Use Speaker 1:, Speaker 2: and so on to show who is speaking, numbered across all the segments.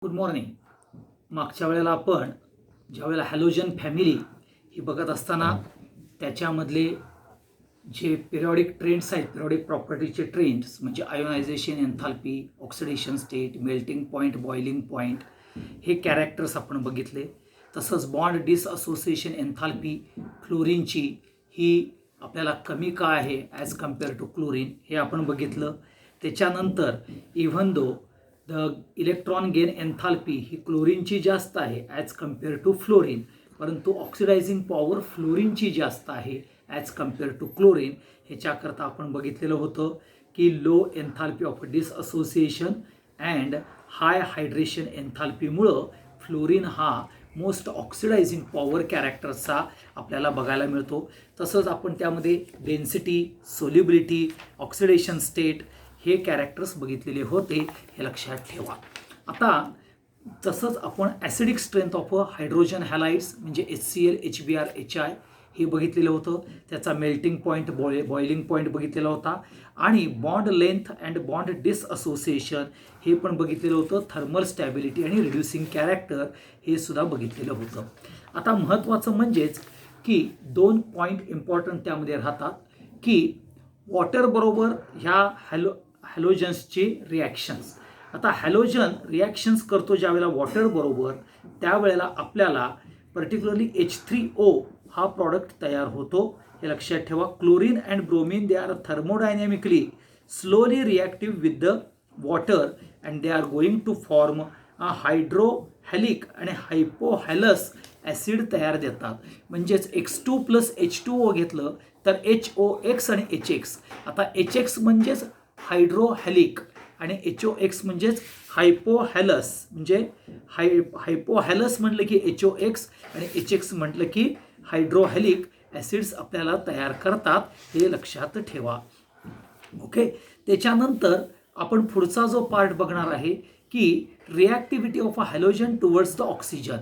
Speaker 1: Good morning. मागच्या वेळेला आपण ज्यावेळेला हॅलोजन फॅमिली ही बघत असताना त्याच्यामधले जे पिरियॉडिक ट्रेंड्स आहेत, पिरियॉडिक प्रॉपर्टीचे ट्रेंड्स म्हणजे ionisation, enthalpy, oxidation state, melting point, boiling point हे कॅरेक्टर्स आपण बघितले. तसंच बॉन्ड डिसअसोसिएशन एन्थाल्पी फ्लोरीनची ही आपल्याला कमी का आहे ॲज कम्पेअर टू क्लोरीन हे आपण बघितलं. त्याच्यानंतर even though the electron gain enthalpy ही क्लोरीनची जास्त आहे ॲज कम्पेअर टू फ्लोरीन, परंतु ऑक्सिडायझिंग पॉवर फ्लोरीनची जास्त आहे ॲज कम्पेअर टू क्लोरीन. ह्याच्याकरता आपण बघितलेलं होतं की low enthalpy of dissociation and high hydration एन्थाल्पीमुळं फ्लोरीन हा मोस्ट ऑक्सिडायझिंग पॉवर कॅरेक्टरचा आपल्याला बघायला मिळतो. तसंच आपण त्यामध्ये डेन्सिटी, सोल्युबिलिटी, ऑक्सिडेशन स्टेट हे कॅरेक्टर्स बघितलेले होते, हे लक्षात ठेवा. आता तसंच आपण ॲसिडिक स्ट्रेंथ ऑफ हायड्रोजन हॅलाइड्स म्हणजे HCl, HBr, HI हे बघितलेलं होतं. त्याचा मेल्टिंग पॉईंट, बॉइलिंग पॉईंट बघितलेला होता आणि बॉन्ड लेंथ अँड बॉन्ड डिसअसोसिएशन हे पण बघितलेलं होतं. थर्मल स्टॅबिलिटी आणि रिड्युसिंग कॅरेक्टर हे सुद्धा बघितलेलं होतं. आता महत्त्वाचं म्हणजेच की दोन पॉईंट इम्पॉर्टंट त्यामध्ये राहतात की वॉटरबरोबर ह्या हॅलोजन्सची रिॲक्शन्स. आता हॅलोजन रिॲक्शन्स करतो ज्यावेळेला वॉटरबरोबर, त्यावेळेला आपल्याला पर्टिक्युलरली H3O हा प्रॉडक्ट तयार होतो, हे लक्षात ठेवा. Chlorine and bromine they are thermodynamically slowly reactive with the water and they are going to form hydrohalic आणि हायपोहॅलस ॲसिड तयार देतात. म्हणजेच X2 + H2O घेतलं तर HOX आणि HX. आता HX म्हणजेच हायड्रोहॅलिक आणि HOX म्हणजेच हायपोहॅलस. म्हणजे हायपोहॅलस म्हटलं की HOX आणि HX म्हटलं की हायड्रोहॅलिक ॲसिड्स आपल्याला तयार करतात, हे लक्षात ठेवा. ओके. त्याच्यानंतर आपण पुढचा जो पार्ट बघणार आहे की reactivity of a halogen towards the oxygen.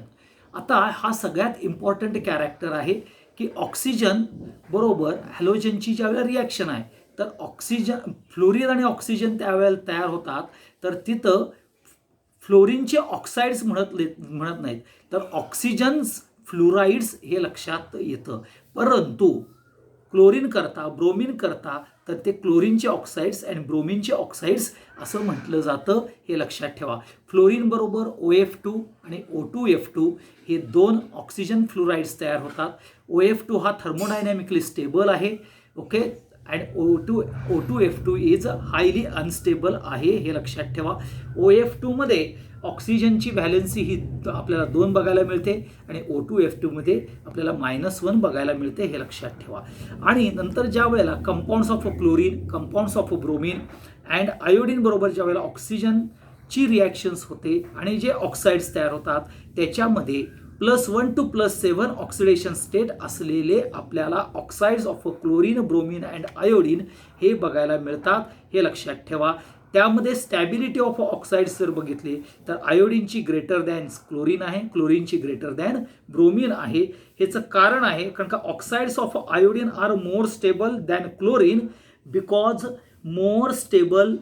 Speaker 1: आता हा सगळ्यात इम्पॉर्टंट कॅरेक्टर आहे की ऑक्सिजन बरोबर हॅलोजनची ज्यावेळेला रिॲक्शन आहे तर ऑक्सिजन, फ्लोरीन आणि ऑक्सिजन त्यावेळेला तयार होतात, तर तिथं फ्लोरीनचे ऑक्साईड्स म्हणत नाहीत तर ऑक्सिजन्स फ्लोराईड्स हे लक्षात येतं. परंतु क्लोरीन करता, ब्रोमीन करता तर ते क्लोरीनचे ऑक्साईड्स आणि ब्रोमीनचे ऑक्साईड्स असं म्हटलं जातं, हे लक्षात ठेवा. फ्लोरीन बरोबर OF2 आणि O2F2 हे दोन ऑक्सिजन फ्लोराईड्स तयार होतात. OF2 हा थर्मोडायनॅमिकली स्टेबल आहे. Okay. And O2F2 is highly unstable आहे, हे लक्षात ठेवा. OF2 मध्ये ऑक्सिजनची व्हॅलेन्सी ही आपल्याला 2 बघायला मिळते आणि O2F2 मध्ये आपल्याला -1 बघायला मिळते, हे लक्षात ठेवा. आणि नंतर ज्या वेळेला compounds of chlorine, compounds of bromine and iodine बरोबर ज्या वेळेला ऑक्सिजनची रिॲक्शन्स होते आणि जे ऑक्साईड्स तयार होतात त्याच्यामध्ये +1 to +7 ऑक्सिडेशन स्टेट असलेले आपल्याला oxides of chlorine, bromine and iodine हे बघायला मिळतात, हे लक्षात ठेवा. त्यामध्ये स्टॅबिलिटी ऑफ ऑक्साईड्स जर बघितले तर आयोडीनची ग्रेटर दॅन क्लोरीन आहे, क्लोरीनची ग्रेटर दॅन ब्रोमीन आहे. ह्याचं कारण आहे कारण का oxides of iodine are more stable than chlorine because more stable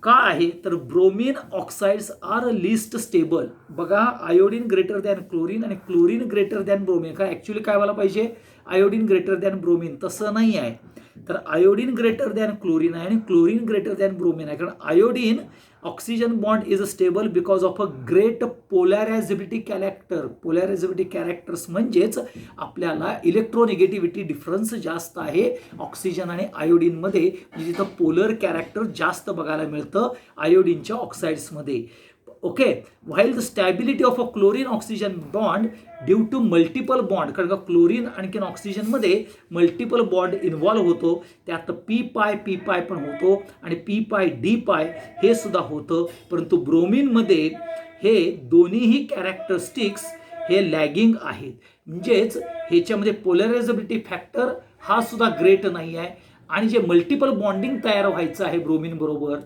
Speaker 1: का आहे तर bromine oxides are least stable. बघा, आयोडीन ग्रेटर दॅन क्लोरीन आणि क्लोरीन ग्रेटर दॅन ब्रोमीन. का ॲक्च्युली काय व्हायला पाहिजे, आयोडीन ग्रेटर दॅन ब्रोमीन, तसं नाही आहे. तर आयोडीन ग्रेटर दॅन क्लोरीन आहे आणि क्लोरीन ग्रेटर दॅन ब्रोमीन आहे. कारण iodine oxygen bond is stable because of a great polarizability character. Polarizability characters म्हणजेच आपल्याला इलेक्ट्रोनिगेटिव्हिटी डिफरन्स जास्त आहे ऑक्सिजन आणि आयोडीनमध्ये, म्हणजे तिथं पोलर कॅरेक्टर जास्त बघायला मिळतं आयोडीनच्या ऑक्साईड्समध्ये. Okay. While the stability of a chlorine oxygen bond due to multiple bond, कारण का क्लोरीन आणखीन ऑक्सिजनमध्ये मल्टिपल बॉन्ड इन्व्हॉल्व्ह होतो, त्यात p पण होतो आणि p हे सुद्धा होतं. परंतु ब्रोमीनमध्ये हे दोन्हीही कॅरेक्टरिस्टिक्स हे लॅगिंग आहेत. म्हणजेच ह्याच्यामध्ये पोलरायझेबिलिटी फॅक्टर हा सुद्धा ग्रेट नाही आहे आणि जे मल्टिपल बॉन्डिंग तयार व्हायचं आहे ब्रोमीन बरोबर,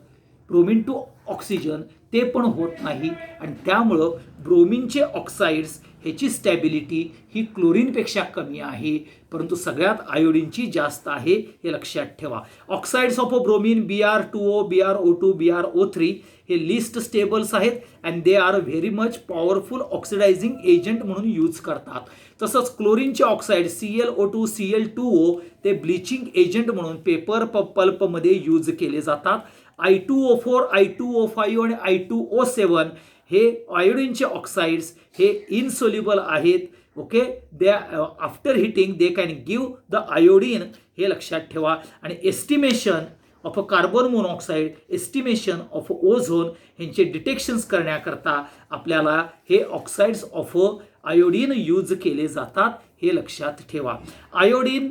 Speaker 1: ब्रोमीन टू ऑक्सिजन, ते पण होत नाही आणि त्यामुळं ब्रोमीनचे ऑक्साईड्स ह्याची स्टॅबिलिटी ही क्लोरीनपेक्षा कमी आहे, परंतु सगळ्यात आयोडीनची जास्त आहे, हे लक्षात ठेवा. Oxides of bromine Br2O, BrO2, BrO3 हे लिस्ट स्टेबल्स आहेत and they are very much powerful oxidising agent म्हणून यूज करतात. तसंच क्लोरीनचे ऑक्साईड ClO2 Cl2O ते ब्लिचिंग एजंट म्हणून पेपर पल्पमध्ये यूज केले जातात. I2O4, I2O5 आणि I2O7 हे आयोडीनचे ऑक्साइड्स हे इनसोल्युबल आहेत. Okay, they after heating they can give the iodine, हे लक्षात ठेवा. आणि estimation of a carbon monoxide, estimation of ozone ह्यांचे डिटेक्शन्स करण्याकरता आपल्याला हे ऑक्साइड्स ऑफ आयोडीन यूज केले जातात, हे लक्षात ठेवा. आयोडीन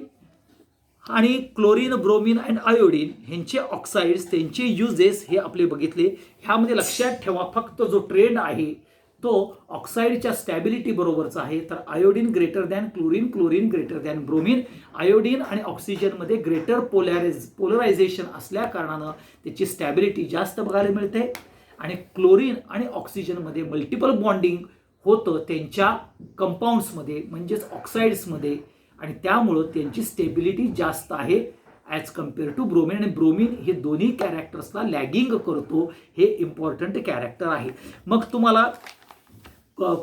Speaker 1: आणि क्लोरीन, ब्रोमीन अँड आयोडीन ह्यांचे ऑक्साइड्स, त्यांचे युजेस हे आपले बघितले. ह्यामध्ये लक्षात ठेवा फक्त जो ट्रेंड आहे तो ऑक्साईडच्या स्टॅबिलिटी बरोबरचा आहे. तर iodine greater than chlorine, chlorine greater than bromine. Iodine आणि ऑक्सिजनमध्ये ग्रेटर पोलरायझेशन असल्या कारणानं त्याची स्टॅबिलिटी जास्त बघायला मिळते. आणि क्लोरीन आणि ऑक्सिजनमध्ये मल्टिपल बॉन्डिंग होतं त्यांच्या कंपाऊंड्समध्ये म्हणजेच ऑक्साईड्समध्ये, आणि त्यामुळं त्यांची स्टेबिलिटी जास्त आहे ॲज कम्पेअर टू ब्रोमीन. आणि ब्रोमीन हे दोन्ही कॅरेक्टर्सला लॅगिंग करतो, हे इम्पॉर्टंट कॅरेक्टर आहे. मग तुम्हाला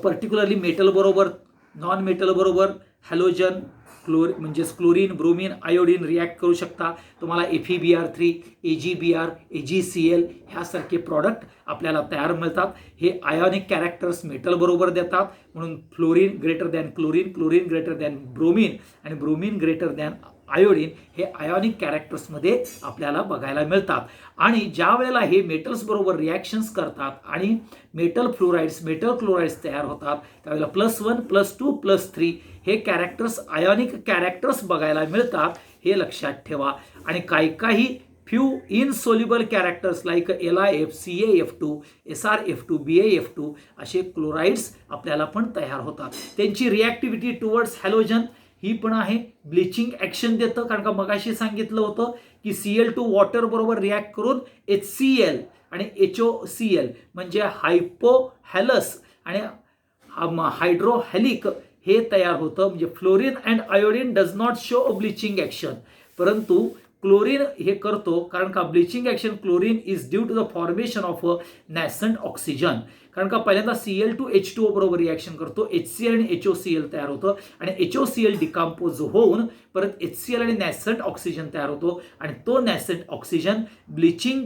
Speaker 1: पर्टिक्युलरली मेटल बरोबर, नॉन मेटल बरोबर हॅलोजन, म्हणजेच क्लोरीन, ब्रोमीन, आयोडीन रिॲक्ट करू शकता. तुम्हाला FeBr3, AgBr, AgCl ह्यासारखे प्रॉडक्ट आपल्याला तयार मिळतात. हे आयोनिक कॅरेक्टर्स मेटल बरोबर देतात, म्हणून fluorine greater than chlorine, chlorine greater than bromine आणि ब्रोमीन ग्रेटर दॅन आयोडीन हे आयोनिक कॅरेक्टर्समध्ये आपल्याला बघायला मिळतात. आणि ज्या वेळेला हे मेटल्स बरोबर रिॲक्शन्स करतात आणि मेटल फ्लोराइड्स, मेटल क्लोराइड्स तयार होतात, त्यावेळेला +1, +2, +3 हे कॅरेक्टर्स आयोनिक कॅरेक्टर्स बघायला मिळतात, हे लक्षात ठेवा. आणि काही few insoluble characters like LiF, CaF2, SrF2, BaF2 असे क्लोराइड्स आपल्याला पण तयार होतात. त्यांची रिॲक्टिव्हिटी टुवर्ड्स हॅलोजन ही पण आहे, ब्लिचिंग ॲक्शन देतं. कारण का मगाशी सांगितलं होतं की Cl2 वॉटर बरोबर रिॲक्ट करून HCl आणि HOCl म्हणजे हायपोहॅलस आणि हायड्रोहॅलिक हे तयार होतं. म्हणजे fluorine and iodine does not show a bleaching action, परंतु क्लोरीन हे करतो. कारण का bleaching action chlorine is due to the formation of nascent oxygen. कारण का पहिल्यांदा Cl2 H2O बरोबर रिॲक्शन करतो, HCl आणि HOCl तयार होतं आणि HOCl डिकम्पोज होऊन परत HCl आणि नॅसंट ऑक्सिजन तयार होतो आणि तो नॅसंट ऑक्सिजन ब्लिचिंग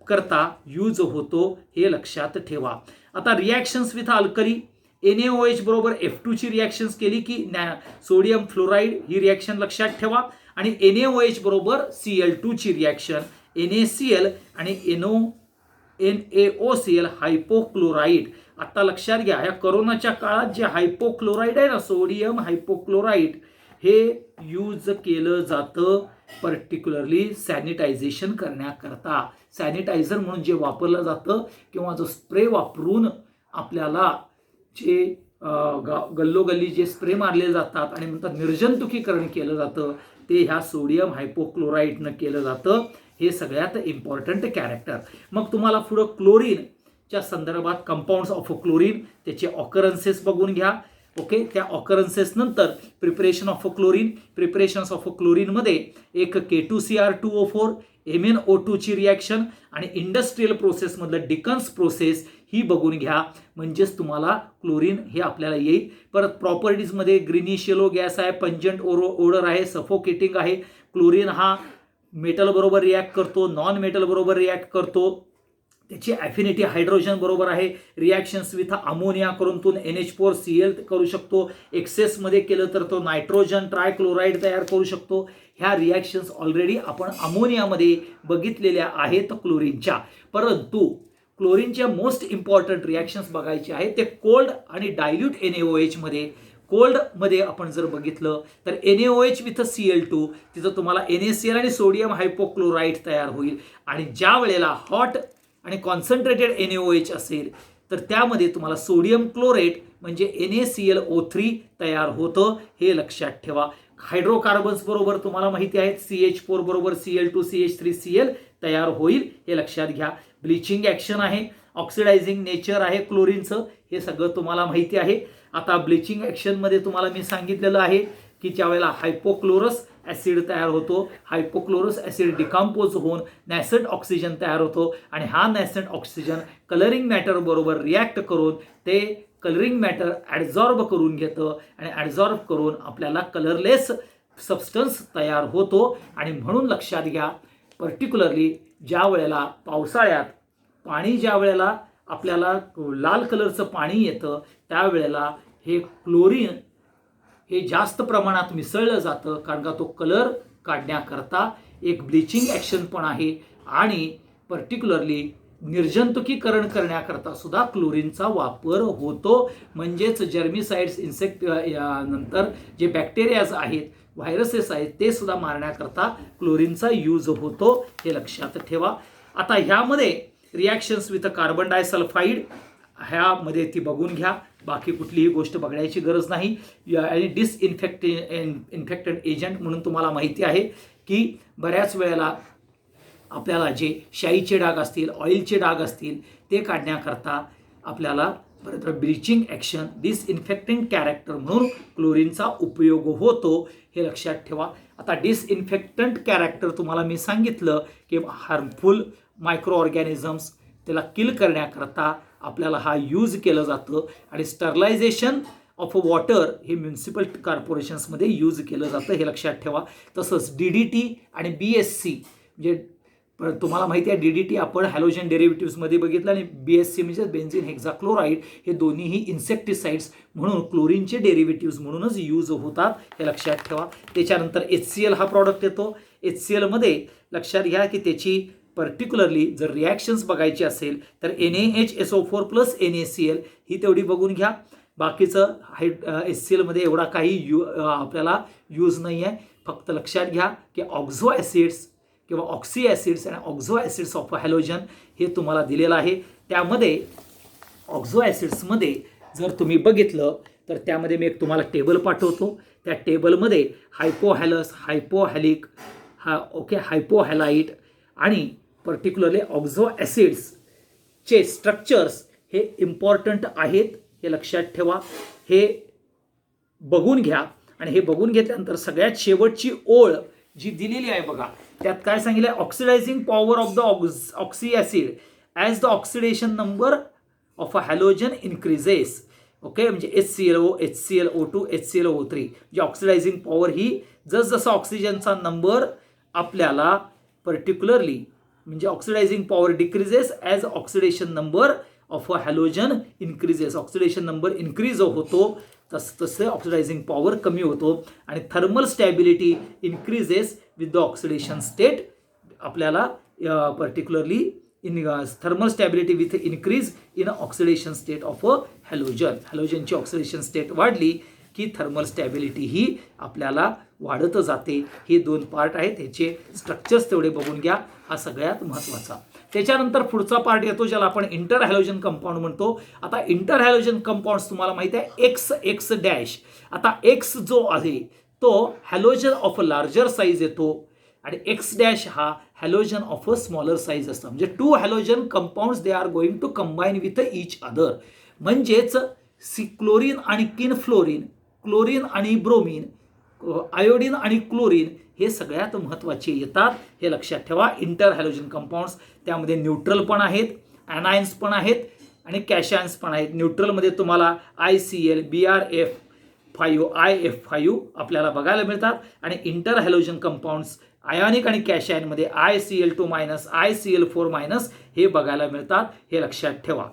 Speaker 1: करता यूज होतो, हे लक्षात ठेवा. आता रिॲक्शन्स विथ अल्कली, NaOH बरोबर F2 ची रिॲक्शन्स केली की सोडियम फ्लोराईड ही रिॲक्शन लक्षात ठेवा. आणि NaOH बरोबर Cl2 ची रिॲक्शन NaCl आणि NaOCl हायपोक्लोराईड. आता लक्षात घ्या, या कोरोनाच्या काळात जे हायपोक्लोराईड आहे ना, सोडियम हायपोक्लोराईड, हे यूज केलं जातं पर्टिक्युलरली सॅनिटायझेशन करण्याकरता. सॅनिटायझर म्हणून जे वापरलं जातं किंवा जो स्प्रे वापरून आपल्याला जे गल्लोगल्ली जे स्प्रे मारले जातात आणि म्हणतात निर्जंतुकीकरण केलं जातं, ते ह्या सोडियम हायपोक्लोराईडनं केलं जातं. हे सगळ्यात इम्पॉर्टंट कॅरेक्टर. मग तुम्हाला पुढं क्लोरीनच्या संदर्भात कंपाऊंड्स ऑफ क्लोरीन, त्याचे ऑकरन्सेस बघून घ्या. ओके, त्या ऑकरन्सेस नंतर preparation of chlorine, preparations of क्लोरीनमध्ये एक K2Cr2O4, MnO2 ची रिॲक्शन आणि इंडस्ट्रियल प्रोसेसमधलं डिकन्स प्रोसेस ही बघून घ्या, म्हणजेच तुम्हाला क्लोरीन हे आपल्याला येईल. परत प्रॉपर्टीजमध्ये ग्रीनिश येलो गॅस आहे, पंजंट ओडर आहे, सफोकेटिंग आहे. क्लोरीन हा मेटल बरोबर रिॲक्ट करतो, नॉन मेटल बरोबर रिॲक्ट करतो, त्याची ॲफिनिटी हायड्रोजन बरोबर आहे. रिॲक्शन्स विथ अमोनिया करून तो NH4Cl करू शकतो. एक्सेसमध्ये केलं तर तो नायट्रोजन ट्रायक्लोराईड तयार करू शकतो. ह्या रिॲक्शन्स ऑलरेडी आपण अमोनियामध्ये बघितलेल्या आहेत क्लोरीनच्या. परंतु क्लोरीनच्या मोस्ट इम्पॉर्टंट रिॲक्शन्स बघायचे आहेत ते कोल्ड आणि डायल्यूट NaOH मध्ये. कोल्डमध्ये आपण जर बघितलं तर NaOH विथ Cl2, तिथं तुम्हाला NaCl आणि सोडियम हायपोक्लोराईड तयार होईल. आणि ज्या वेळेला हॉट आणि कॉन्सन्ट्रेटेड NaOH असेल तर त्यामध्ये तुम्हाला सोडियम क्लोरेट म्हणजे NaClO3 तयार होतं, हे लक्षात ठेवा. हायड्रोकार्बन्स बरोबर तुम्हाला माहिती आहे CH4 बरोबर Cl2 CH3Cl तयार होईल, हे लक्षात घ्या. ब्लिचिंग ॲक्शन आहे, ऑक्सिडायझिंग नेचर आहे क्लोरीनचं, हे सगळं तुम्हाला माहिती आहे. आता ब्लिचिंग ॲक्शनमध्ये तुम्हाला मी सांगितलेलं आहे की ज्यावेळेला हायपोक्लोरस ॲसिड तयार होतो, हायपोक्लोरस ॲसिड डिकम्पोज होऊन नॅसंट ऑक्सिजन तयार होतो आणि हा नॅसंट ऑक्सिजन कलरिंग मॅटर बरोबर रिॲक्ट करून ते कलरिंग मॅटर ॲडझॉर्ब करून घेतं आणि ॲडझॉर्ब करून आपल्याला कलरलेस सबस्टन्स तयार होतो. आणि म्हणून लक्षात घ्या, पर्टिक्युलरली ज्या वेळेला पावसाळ्यात पाणी ज्या वेळेला आपल्याला लाल कलरचं पाणी येतं त्यावेळेला हे क्लोरीन हे जास्त प्रमाणात मिसळलं जातं, कारण का तो कलर काढण्याकरता एक ब्लिचिंग ॲक्शन पण आहे आणि पर्टिक्युलरली निर्जंतुकीकरण करण्याकरता सुद्धा क्लोरीनचा वापर होतो. म्हणजेच जर्मिसाइड्स इन्सेक्ट नंतर जे बॅक्टेरियाज आहेत, व्हायरसेस आहेत, ते सुद्धा मारण्याकरता क्लोरीनचा यूज होतो, हे लक्षात ठेवा. आता ह्यामध्ये रिॲक्शन्स विथ कार्बन डायसल्फाईड ह्यामध्ये ती बघून घ्या, बाकी कुठलीही गोष्ट बघण्याची गरज नाही. आणि इन्फेक्टेड एजंट म्हणून तुम्हाला माहिती आहे की बऱ्याच वेळेला आपल्याला जे शाईचे डाग असतील, ऑइलचे डाग असतील, ते काढण्याकरता आपल्याला परत ब्लिचिंग ॲक्शन, डिसइन्फेक्टिंग कॅरेक्टर म्हणून क्लोरीनचा उपयोग होतो, हे लक्षात ठेवा. आता डिसइन्फेक्टंट कॅरेक्टर तुम्हाला मी सांगितलं की हार्मफुल मायक्रो ऑर्गॅनिझम्स त्याला किल करण्याकरता आपल्याला हा यूज केलं जातं. आणि स्टरलायझेशन ऑफ वॉटर हे म्युन्सिपल कॉर्पोरेशन्समध्ये यूज केलं जातं, हे लक्षात ठेवा. तसंच DDT आणि BSC म्हणजे तुम्हाला माहिती आहे DDT आपण हॅलोजन डेरिव्हेटिव्हमध्ये बघितलं आणि BSC म्हणजे बेन्झिन हेक्झाक्लोराईड हे दोन्हीही इन्सेक्टिसाइड्स म्हणून क्लोरीनचे डेरिव्हेटिव्हज म्हणूनच यूज होतात, हे लक्षात ठेवा. त्याच्यानंतर HCl हा प्रॉडक्ट येतो. HCl मध्ये लक्षात घ्या की त्याची पर्टिक्युलरली जर रिॲक्शन्स बघायची असेल तर NaHSO4 प्लस NaCl ही तेवढी बघून घ्या. बाकीचं HCl मध्ये एवढा काही आपल्याला यूज नाही आहे. फक्त लक्षात घ्या की ऑक्झो ॲसिड्स किंवा ऑक्सी ॲसिड्स आणि ऑक्झो ॲसिड्स ऑफ हॅलोजन हे तुम्हाला दिलेलं आहे. त्यामध्ये ऑक्झो ॲसिड्समध्ये जर तुम्ही बघितलं तर त्यामध्ये मी एक तुम्हाला टेबल पाठवतो. त्या टेबलमध्ये हायपोहॅलस, हायपोहॅलिक, हायपोहॅलाइट आणि पर्टिक्युलरली ऑक्झो ॲसिड्सचे स्ट्रक्चर्स हे इम्पॉर्टंट आहेत, हे लक्षात ठेवा. हे बघून घ्या आणि हे बघून घेतल्यानंतर सगळ्यात शेवटची ओळ जी दिलेली आहे बघा, त्यात काय सांगितलं आहे, oxidising power of the oxy acid as the oxidation number of a halogen increases. Okay, म्हणजे HClO, HClO2, HClO3 जे ऑक्सिडायझिंग पॉवर ही जसजसा ऑक्सिजनचा नंबर आपल्याला पर्टिक्युलरली म्हणजे oxidising power decreases as oxidation number of a halogen increases. Oxidation number increase होतो तसं oxidising power कमी होतो आणि thermal stability increases with the oxidation state. आपल्याला particularly thermal stability with increase in oxidation state of a halogen. हॅलोजनची oxidation state वाढली की thermal stability ही आपल्याला वाढत जाते. हे दोन पार्ट आहेत, ह्याचे स्ट्रक्चर्स तेवढे बघून घ्या, हा सगळ्यात महत्त्वाचा. त्याच्यानंतर पुढचा पार्ट येतो ज्याला आपण इंटर हॅलोजन कंपाऊंड म्हणतो. आता इंटर हॅलोजन कंपाऊंड्स तुम्हाला माहिती आहे एक्स डॅश. आता एक्स जो आहे तो halogen of a larger size येतो आणि एक्स डॅश हा halogen of a smaller size असतं. म्हणजे two halogen compounds they are going to combine with each other. म्हणजेच क्लोरीन आणि किनफ्लोरीन, क्लोरीन आणि ब्रोमीन, आयोडीन आणि क्लोरीन हे सगळ्यात महत्त्वाचे येतात, हे लक्षात ठेवा. इंटर हॅलोजन कंपाऊंड्स त्यामध्ये न्यूट्रल पण आहेत, ॲनायन्स पण आहेत आणि कॅशन्स पण आहेत. न्यूट्रलमध्ये तुम्हाला ICl, BrF5, IF5 आपल्याला बघायला मिळतात आणि इंटर हॅलोजन कंपाऊंड्स आयोनिक आणि कॅशायनमध्ये ICl2- ICl4- हे बघायला मिळतात, हे लक्षात ठेवा.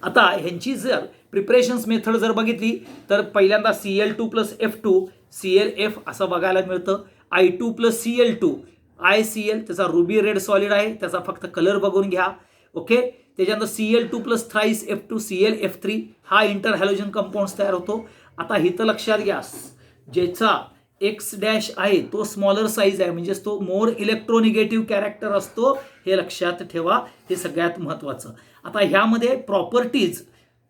Speaker 1: आता ह्यांची जर प्रिपरेशन्स मेथड जर बघितली तर पहिल्यांदा Cl2 + F2 ClF असं बघायला मिळतं. I2 + Cl2 ICl, त्याचा रुबी रेड सॉलिड आहे, त्याचा फक्त कलर बघून घ्या. ओके, त्याच्यानंतर Cl2 + थ्राईस F2 ClF3 हा इंटर हॅलोजन कंपाऊंड्स तयार होतो. आता इथं लक्षात घ्या ज्याचा एक्स डॅश आहे तो स्मॉलर साईज आहे, म्हणजेच तो मोर इलेक्ट्रोनिगेटिव्ह कॅरेक्टर असतो, हे लक्षात ठेवा. हे सगळ्यात महत्त्वाचं. आता ह्यामध्ये प्रॉपर्टीज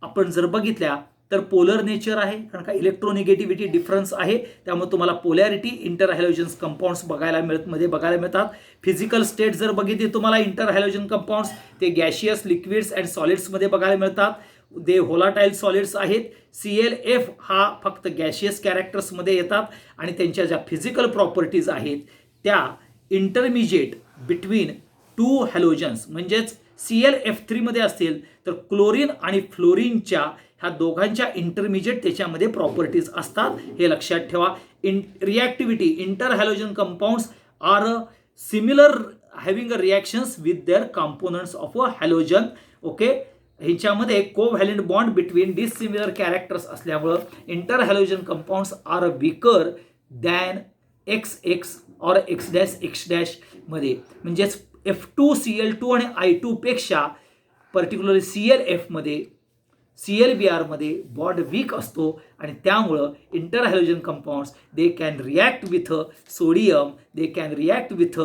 Speaker 1: आपण जर बघितल्या तर पोलर नेचर आहे, कारण का इलेक्ट्रोनिगेटिव्हिटी डिफरन्स आहे, त्यामुळे तुम्हाला पोलॅरिटी इंटर हॅलोजन्स कंपाऊंड्स बघायला मिळतात. फिजिकल स्टेट जर बघितली तुम्हाला इंटर हॅलोजन कंपाऊंड्स ते गॅशियस, लिक्विड्स अँड सॉलिड्समध्ये बघायला मिळतात. दे व्होलाटाईल सॉलिड्स आहेत. ClF हा फक्त गॅशियस कॅरेक्टर्समध्ये येतात आणि त्यांच्या ज्या फिजिकल प्रॉपर्टीज आहेत त्या इंटरमिजिएट बिटवीन टू हॅलोजन्स म्हणजेच ClF3 मध्ये असतील तर क्लोरीन आणि फ्लोरीनच्या ह्या दोघांच्या इंटरमिजिएट त्याच्यामध्ये प्रॉपर्टीज असतात. हे लक्षात ठेवा. Reactivity inter halogen compounds are similar having a reactions with their components of a halogen. Okay, ह्याच्यामध्ये covalent bond between dissimilar characters असल्यामुळं inter halogen compounds are weaker than XX और X' मध्ये म्हणजेच F2Cl2 आणि I2 पेक्षा particularly ClF मध्ये ClBr मध्ये bond weak असतो आणि त्यामुळं inter halogen compounds they can react with sodium, they can react with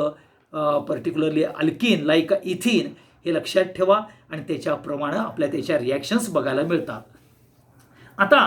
Speaker 1: particularly alkyne like ethyne. हे लक्षात ठेवा आणि त्याच्याप्रमाणे आपल्या त्याच्या रिॲक्शन्स बघायला मिळतात. आता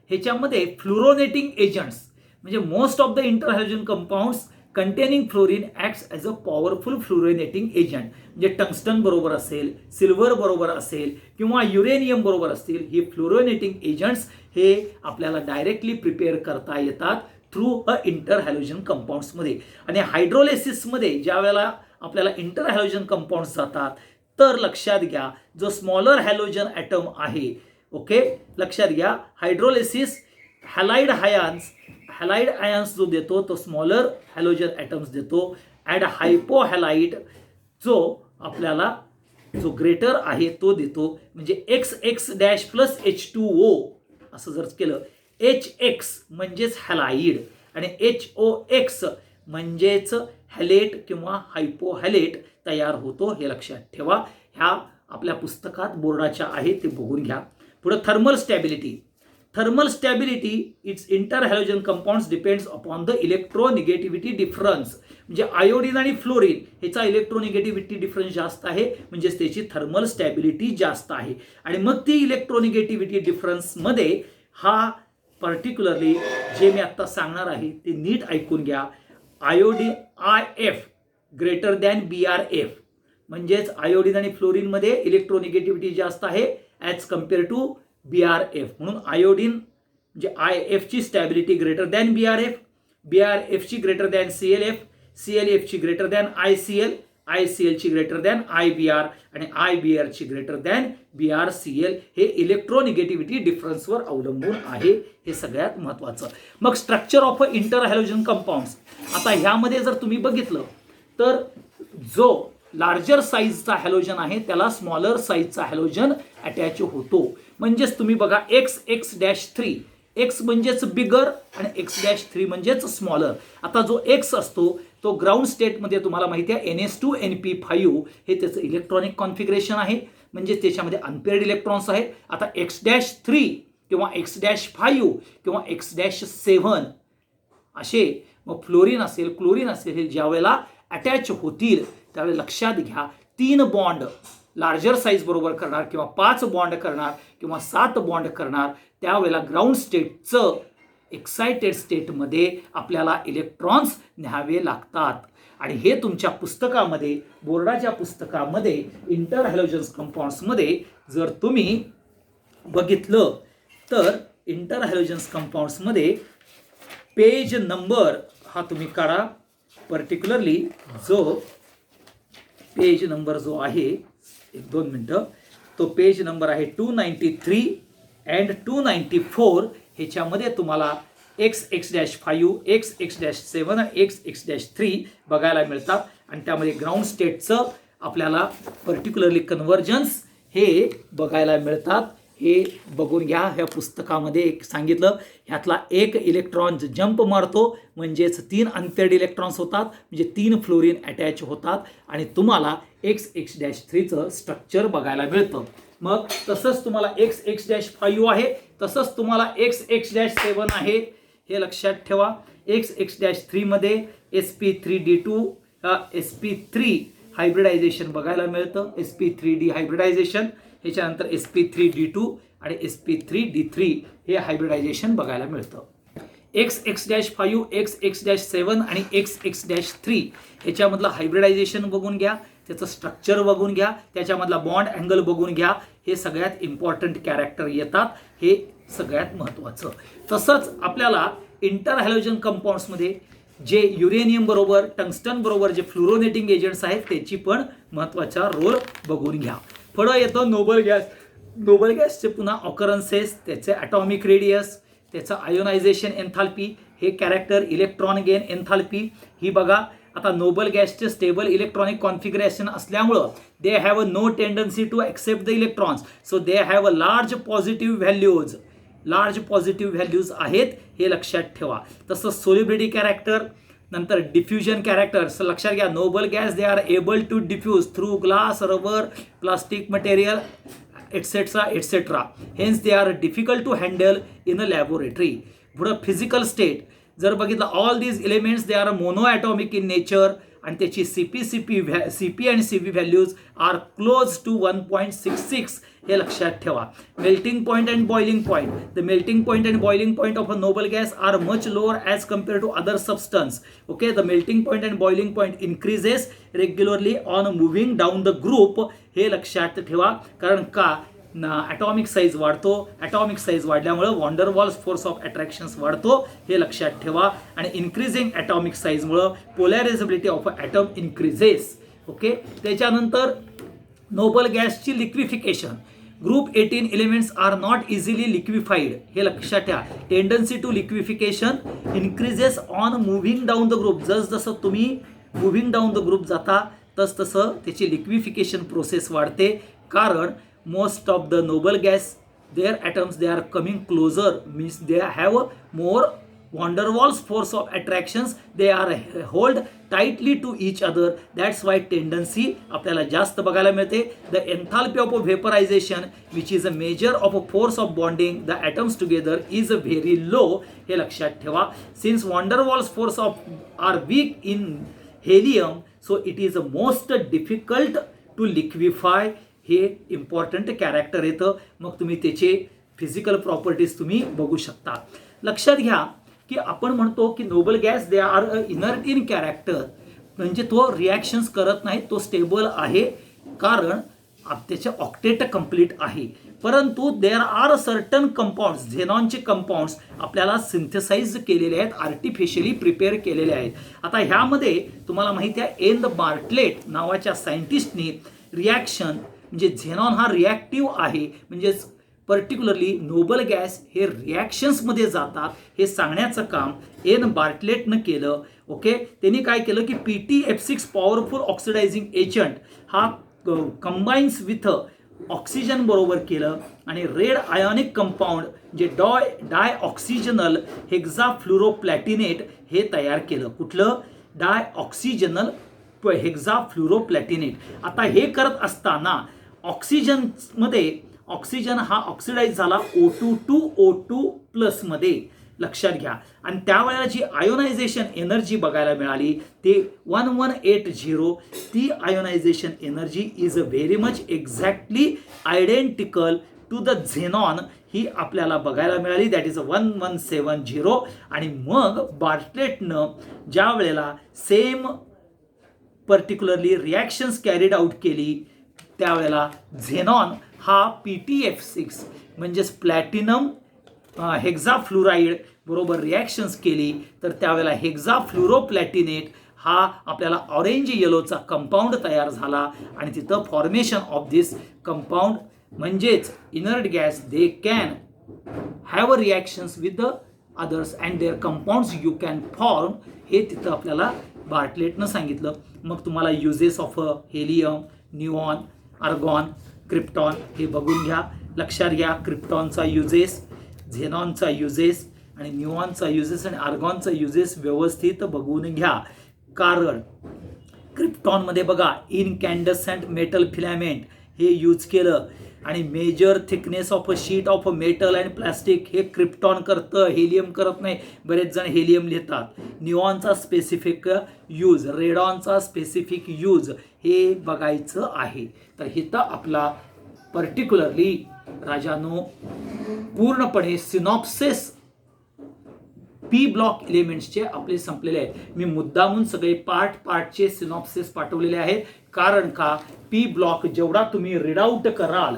Speaker 1: ह्याच्यामध्ये फ्लोरोनेटिंग एजंट्स म्हणजे most of the inter halogen compounds containing fluorine acts as a powerful fluorinating agent. म्हणजे टंगस्टन बरोबर असेल, सिल्वर बरोबर असेल किंवा युरेनियम बरोबर असतील, ही फ्लोरोनेटिंग एजंट्स हे आपल्याला डायरेक्टली प्रिपेअर करता येतात थ्रू अ इंटर हॅलोजन कंपाऊंड्समध्ये. आणि हायड्रोलिसिसमध्ये ज्या वेळेला आपल्याला इंटर हॅलोजन कंपाऊंड्स जातात तर लक्षात घ्या जो स्मॉलर हॅलोजन ॲटम आहे, ओके, लक्षात घ्या हायड्रोलिसिस हॅलाइड आयन्स जो देतो तो स्मॉलर हॅलोजन ॲटम्स देतो. ॲड हायपोहॅलाइड जो आपल्याला जो ग्रेटर आहे तो देतो. म्हणजे XX- प्लस H2O असं जर केलं, HX म्हणजेच हॅलाइड आणि HOX म्हणजेच हॅलेट किंवा हायपोहॅलेट तयार होतो. हे लक्षात ठेवा. ह्या आपल्या पुस्तकात बोर्डाच्या आहेत ते बघून घ्या. पुढे thermal stability its inter halogen compounds depends upon the electronegativity difference. म्हणजे आयोडीन आणि फ्लोरीन ह्याचा इलेक्ट्रोनिगेटिव्हिटी डिफरन्स जास्त आहे म्हणजेच त्याची थर्मल स्टॅबिलिटी जास्त आहे. आणि मग ती इलेक्ट्रोनिगेटिव्हिटी डिफरन्समध्ये हा पर्टिक्युलरली जे मी आत्ता सांगणार आहे ते नीट ऐकून घ्या. Iodine IF greater than BrF म्हणजेच आयोडीन आणि फ्लोरीनमध्ये इलेक्ट्रोनिगेटिव्हिटी जास्त आहे ॲज कम्पेअर टू BrF. म्हणून आयोडीन म्हणजे IF ची स्टॅबिलिटी ग्रेटर दॅन BrF ची ग्रेटर दॅन ClF ची ग्रेटर दॅन ICl ची ग्रेटर दॅन IBr आणि IBr ची ग्रेटर दॅन BrCl. हे इलेक्ट्रोनिगेटिव्हिटी डिफरन्सवर अवलंबून आहे. हे सगळ्यात महत्त्वाचं. मग structure of a inter halogen compounds. आता ह्यामध्ये जर तुम्ही बघितलं तर जो लार्जर साईजचा हॅलोजन आहे त्याला स्मॉलर साईजचा हॅलोजन अटॅच होतो. म्हणजेच तुम्ही बघा XX-3 X म्हणजेच बिगर आणि X-3 म्हणजेच स्मॉलर. आता जो X असतो तो ग्राउंड स्टेटमध्ये तुम्हाला माहिती आहे NH2NP5 हे त्याचं इलेक्ट्रॉनिक कॉन्फिगरेशन आहे म्हणजे त्याच्यामध्ये अनपेअर्ड इलेक्ट्रॉन्स आहेत. आता X-3 किंवा X-5 किंवा X-7 असे मग फ्लोरीन असेल क्लोरीन असेल हे ज्या वेळेला अटॅच होतील त्यावेळेला लक्षात घ्या 3 बॉन्ड लार्जर साईज बरोबर करणार किंवा 5 बॉन्ड करणार किंवा 7 बॉन्ड करणार. त्यावेळेला ग्राउंड स्टेटचं एक्सायटेड स्टेटमध्ये आपल्याला इलेक्ट्रॉन्स न्यावे लागतात. आणि हे तुमच्या पुस्तकामध्ये बोर्डाच्या पुस्तकामध्ये इंटर हॅलोजन कंपाऊंड्समध्ये जर तुम्ही बघितलं तर इंटर हॅलोजन कंपाऊंड्समध्ये पेज नंबर हा तुम्ही काढा. पर्टिक्युलरली जो पेज नंबर जो आहे 1-2 मिनटं तो पेज नंबर आहे 293 अँड 294. ह्याच्यामध्ये तुम्हाला XX-5 XX-7 आणि XX-3 बघायला मिळतात आणि त्यामध्ये ग्राउंड स्टेटचं आपल्याला पर्टिक्युलरली कन्व्हर्जन्स हे बघायला मिळतात. हे बघून घ्या. ह्या पुस्तकामध्ये सांगितलं ह्यातला एक इलेक्ट्रॉन जंप मारतो म्हणजेच 3 अनपेअर्ड इलेक्ट्रॉन्स होतात म्हणजे 3 फ्लोरीन अटॅच होतात आणि तुम्हाला XX-3चं स्ट्रक्चर बघायला मिळतं. मग तसंच तुम्हाला XX-5 आहे तसंच तुम्हाला XX-7 आहे. हे लक्षात ठेवा. XX-3 मध्ये sp3d2 sp3 हायब्रिडायझेशन बघायला मिळतं. sp3d हायब्रिडायझेशन ह्याच्यानंतर sp3d2 आणि sp3d3 हे हायब्रिडायझेशन बघायला मिळतं. XX-5 XX-7 आणि XX-3 ह्याच्यामधलं हायब्रिडायझेशन बघून घ्या. त्याचं स्ट्रक्चर बघून घ्या, त्याच्यामधला बॉन्ड अँगल बघून घ्या. हे सगळ्यात इम्पॉर्टंट कॅरेक्टर येतात, हे सगळ्यात महत्त्वाचं. तसंच आपल्याला इंटर हॅलोजन कंपाऊंड्समध्ये जे युरेनियम बरोबर टंगस्टन बरोबर जे फ्लोरोनेटिंग एजंट्स आहेत त्याची पण महत्त्वाचा रोल बघून घ्या. पुढं येतं नोबल गॅस. नोबल गॅसचे पुन्हा ऑकरन्सेस, त्याचे ॲटॉमिक रेडियस, त्याचं आयोनायझेशन एन्थाल्पी, हे कॅरेक्टर, इलेक्ट्रॉन गेन एन्थाल्पी ही बघा. आता नोबल गॅसचे स्टेबल इलेक्ट्रॉनिक कॉन्फिगरेशन असल्यामुळं they have a no tendency to accept the electrons, so they have a large positive values. Large positive values आहेत हे लक्षात ठेवा. तसंच सोलिबिलिटी कॅरेक्टर, नंतर डिफ्युजन कॅरेक्टर. लक्षात घ्या, noble gas they are able to diffuse through glass, rubber, plastic material et cetera et cetera. Hence they are difficult to handle in a laboratory. पुढं physical state जर बघितलं, all these elements they are monoatomic in nature आणि त्याची CP आणि CV values are close to 1.66 हे लक्षात ठेवा. Melting point and boiling point. The melting point and boiling point of a noble gas are much lower as compare to other substance. Okay, the melting point and boiling point increases regularly on moving down the group. हे लक्षात ठेवा, कारण का atomic size वाढतो, atomic size वाढल्यामुळं वॉन्डरवॉल्स force of attractions वाढतो हे लक्षात ठेवा. आणि इन्क्रीजिंग ॲटॉमिक साईजमुळं polarizability of a atom increases. Okay, त्याच्यानंतर नोबल गॅसची liquefaction. Group 18 elements are not easily liquefied हे लक्षात ठेवा. Tendency to liquefaction increases on moving down the group. जसं तुम्ही मुव्हिंग डाऊन द ग्रुप जाता तसं त्याची लिक्विफिकेशन प्रोसेस वाढते, कारण most of the noble gas their atoms they are coming closer, means they have more van der Waals force of attractions, they are hold tightly to each other. That's why tendency आपल्याला जास्त बघायला मिळते. The enthalpy of vaporization which is a measure of a force of bonding the atoms together is very low हे लक्षात ठेवा. Since van der Waals force of are weak in helium, so it is most difficult to liquefy. हे important character येतं. मग तुम्ही त्याचे physical properties तुम्ही बघू शकता. लक्षात घ्या की आपण म्हणतो की noble gas they are a inert in character, म्हणजे तो रिॲक्शन्स करत नाही, तो स्टेबल आहे कारण त्याचे ऑक्टेट कंप्लीट आहे. परंतु देर आर सर्टन कंपाऊंड्स, झेनॉनचे कंपाऊंड्स आपल्याला सिंथेसाइज केलेले आहेत, आर्टिफिशियली प्रिपेअर केलेले आहेत. आता ह्यामध्ये तुम्हाला माहिती आहे एन द बार्टलेट नावाच्या सायंटिस्टनी रिॲक्शन, म्हणजे झेनॉन हा रिॲक्टिव्ह आहे, म्हणजेच पर्टिक्युलरली नोबल गॅस हे रिॲक्शन्समध्ये जातात हे सांगण्याचं काम एन बार्टलेटनं केलं. ओके, त्यांनी काय केलं की PTF6 पॉवरफुल ऑक्सिडायझिंग एजंट हा कंबाईन्स विथ ऑक्सिजन बरोबर केलं आणि रेड आयोनिक कंपाऊंड जे डाय ऑक्सिजनल हेक्झाफ्लोरोप्लॅटिनेट हे तयार केलं. कुठलं? डाय ऑक्सिजनल हेक्झाफ्लोरोप्लॅटिनेट. आता हे करत असताना ऑक्सिजनमध्ये ऑक्सिजन हा ऑक्सिडाइज झाला O2 मध्ये, लक्षात घ्या. आणि त्यावेळेला जी आयोनायझेशन एनर्जी बघायला मिळाली ते 1180. ती ionization energy is very much exactly identical to the xenon ही आपल्याला बघायला मिळाली, दॅट इज 1170. आणि मग बार्टलेटनं ज्या वेळेला same particularly reactions carried out केली त्यावेळेला झेनॉन हा PTF6 म्हणजेच प्लॅटिनम हेक्झाफ्लोराईड बरोबर रिॲक्शन्स केली तर त्यावेळेला हेक्झाफ्लोरोप्लॅटिनेट हा आपल्याला ऑरेंज येलोचा कंपाऊंड तयार झाला. आणि तिथं फॉर्मेशन ऑफ दिस कंपाऊंड म्हणजेच inert gas they can have a reactions with the others and their compounds you can form हे तिथं आपल्याला बार्टलेटनं सांगितलं. मग तुम्हाला uses of helium, neon, argon, krypton हे बघून घ्या. लक्षात घ्या क्रिप्टॉनचा युजेस, झेनॉनचा युजेस आणि न्यूऑनचा युजेस आणि आर्गॉनचा युजेस व्यवस्थित बघून घ्या. कारण क्रिप्टॉनमध्ये बघा इनकॅन्डसंट मेटल फिलामेंट हे यूज केलं आणि major thickness of a sheet of a metal and plastic हे क्रिप्टॉन करतं, हेलियम करत नाही. बरेच जण हेलियम लिहितात. न्यूऑनचा स्पेसिफिक यूज, रेडॉनचा स्पेसिफिक यूज हे बघायचं आहे. तर इथं आपला पर्टिक्युलरली राजानो पूर्णपणे सिनॉप्सिस पी ब्लॉक एलिमेंट्सचे आपले संपलेले आहेत. मी मुद्दामून सगळे पार्टचे सिनॉप्सिस पाठवलेले आहेत, कारण का पी ब्लॉक जेवढा तुम्ही रीड आउट कराल,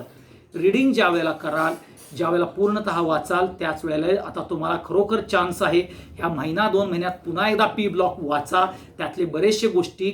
Speaker 1: रीडिंग ज्या वेळेला कराल, ज्या वेळेला पूर्णतः वाचाल, त्याच वेळेला आता तुम्हाला खरोखर चान्स आहे ह्या महिना 2 महिन्यात पुन्हा एकदा पी ब्लॉक वाचा. त्यातले बरेचशे गोष्टी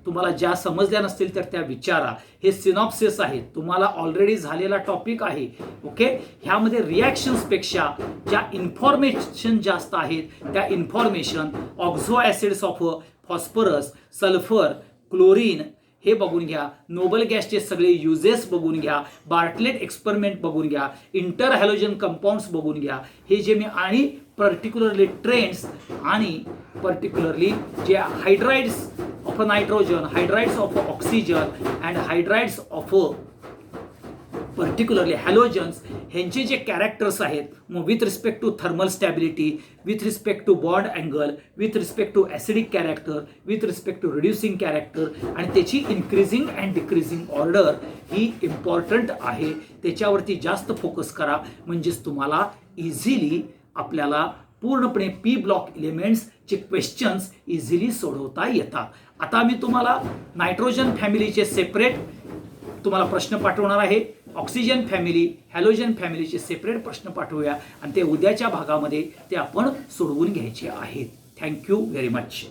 Speaker 1: तुम्हाला ज्या समजल्या नसतील तर त्या विचारा. हे सिनॉप्सिस आहे, तुम्हाला ऑलरेडी झालेला टॉपिक आहे. ओके, ह्यामध्ये रिॲक्शन्सपेक्षा ज्या इन्फॉर्मेशन जास्त आहेत त्या information ऑक्झो acids of phosphorus, sulphur, chlorine हे बघून घ्या, नोबल गॅसचे सगळे युजेस बघून घ्या, बार्टलेट एक्सपेरिमेंट बघून घ्या, इंटर हॅलोजन कंपाऊंड्स बघून घ्या. हे जे मी आणि पर्टिक्युलरली ट्रेंड्स आणि पर्टिक्युलरली जे hydrides of nitrogen, hydrides of oxygen and hydrides of particularly halogens ह्यांचे जे कॅरेक्टर्स आहेत, मग with respect to thermal stability, with respect to bond angle, with respect to acidic character, with respect to reducing character आणि त्याची increasing and decreasing order ही important आहे. त्याच्यावरती जास्त फोकस करा, म्हणजेच तुम्हाला इझिली आपल्याला पूर्णपणे पी ब्लॉक एलिमेंट्सचे क्वेश्चन्स इझिली सोडवता येतात. आता मी तुम्हाला नायट्रोजन फॅमिलीचे सेपरेट तुम्हाला प्रश्न पाठवणार आहे, ऑक्सिजन फॅमिली, हॅलोजन फॅमिलीचे सेपरेट प्रश्न पाठवूया आणि ते उद्याच्या भागामध्ये ते आपण सोडवून घ्यायचे आहेत. Thank you very much.